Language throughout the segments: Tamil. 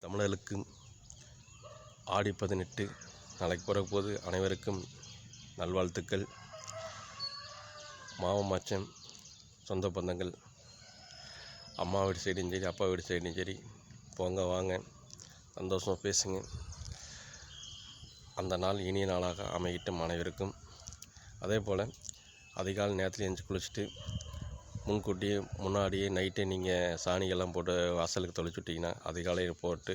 தமிழர்களுக்கு ஆடி 18 நாளைக்கு பிறகும்போது அனைவருக்கும் நல்வாழ்த்துக்கள். மாமன் மச்சான் சொந்த பந்தங்கள் அம்மா வீடு சைடும் சரி அப்பா வீடு சைடும் சரி போங்க வாங்க சந்தோஷமாக பேசுங்க. அந்த நாள் இனிய நாளாக அமையட்டும் அனைவருக்கும். அதே போல் அதிகாலை நேரத்தில் எழுந்து குளிச்சுட்டு முன்னாடியே நைட்டே நீங்கள் சாணியெல்லாம் போட்டு வாசலுக்கு தொளிச்சு விட்டிங்கன்னா அதிகாலையில் போட்டு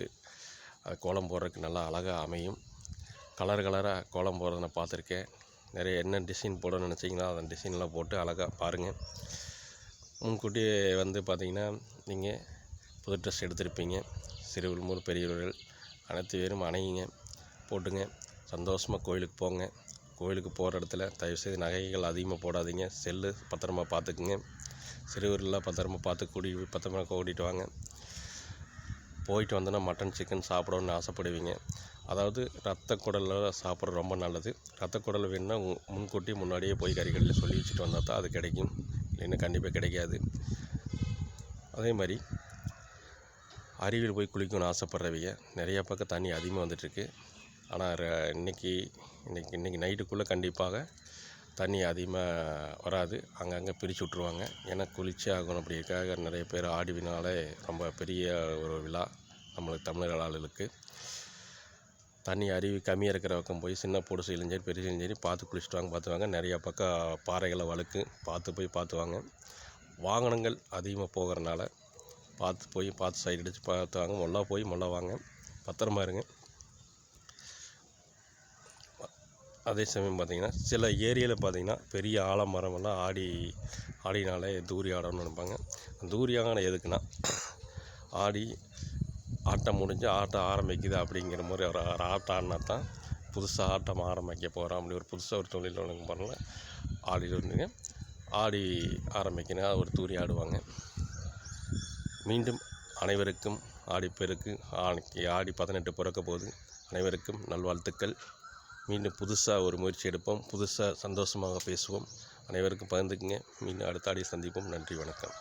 கோலம் போடுறதுக்கு நல்லா அழகாக அமையும். கலராக கோலம் போடுறத நான் பார்த்துருக்கேன். நிறைய என்ன டிசைன் போடணும்னு நினச்சிங்கன்னா அந்த டிசைன்லாம் போட்டு அழகாக பாருங்கள். முன்கூட்டியே பார்த்திங்கன்னா நீங்கள் புது ட்ரெஸ் எடுத்திருப்பீங்க. சிறுவர்கள் முதல் பெரியவர்கள் அனைத்து பேரும் அணையுங்க போட்டுங்க. சந்தோஷமாக கோயிலுக்கு போங்க. கோயிலுக்கு போகிற இடத்துல தயவுசெய்து நகைகள் அதிகமாக போடாதீங்க. செல்லு பத்திரமா பார்த்துக்குங்க. சிறுவர்களெலாம் பத்திரமா பார்த்து பத்திரமா கூட்டிகிட்டு வாங்க. போயிட்டு வந்தோன்னா மட்டன் சிக்கன் சாப்பிடணுன்னு ஆசைப்படுவீங்க. அதாவது ரத்த குடலில் சாப்பிட்றது ரொம்ப நல்லது. ரத்த குடல் வேணுன்னா முன்னாடியே போய் கறிக்கடையில் சொல்லி வச்சுட்டு வந்தால் தான் அது கிடைக்கும். இல்லைன்னா கண்டிப்பாக கிடைக்காது. அதே மாதிரி அருவியில் போய் குளிக்கணும்னு ஆசைப்பட்றவங்க நிறையா பக்கம் தண்ணி அதிகமாக வந்துட்டுருக்கு. ஆனால் இன்றைக்கி நைட்டுக்குள்ளே கண்டிப்பாக தண்ணி அதிகமாக வராது. அங்கங்கே பிரித்து விட்ருவாங்க. ஏன்னா குளிச்சே ஆகணும் அப்படிங்கிறதுக்காக நிறைய பேர் ஆடினாலே ரொம்ப பெரிய ஒரு விழா நம்மளுக்கு தமிழர் ஆளுகளுக்கு. தண்ணி அருவி கம்மியாக இருக்கிற பக்கம் போய் சின்ன பொடுசையிலும் சரி பெருசையும் சரி பார்த்து குளிச்சுட்டு வாங்க. நிறையா பக்கம் பாறைகளை வழுக்கு பார்த்து வாங்க. வாகனங்கள் அதிகமாக போகிறனால பார்த்து சைடு அடித்து பார்த்து வாங்க. மொல்லா வாங்க. பத்திரமா இருங்க. அதே சமயம் பார்த்திங்கன்னா சில ஏரியாவில் பார்த்திங்கன்னா பெரிய ஆலமரமெல்லாம் ஆடினாலே தூரி ஆடணும்னு நினைப்பாங்க. தூரி ஆகணும் எதுக்குன்னா ஆட்டம் முடிஞ்சு ஆட்டம் ஆரம்பிக்குது அப்படிங்கிற மாதிரி ஒரு ஆட்டம் ஆடினா தான் புதுசாக ஆட்டம் ஆரம்பிக்க போகிறோம். அப்படி ஒரு புதுசாக ஒரு தொழில் ஒன்று பண்ணல ஆடி ஆரம்பிக்கணும் ஒரு தூரி ஆடுவாங்க. மீண்டும் அனைவருக்கும் ஆடிப்பெருக்கு ஆடி 18 பிறக்க போது அனைவருக்கும் நல்வாழ்த்துக்கள். மீண்டும் புதுசாக ஒரு முயற்சி எடுப்போம். புதுசாக சந்தோஷமாக பேசுவோம். அனைவருக்கும் பகிர்ந்துக்குங்க. மீண்டும் அடுத்த ஆடியை சந்திப்போம். நன்றி, வணக்கம்.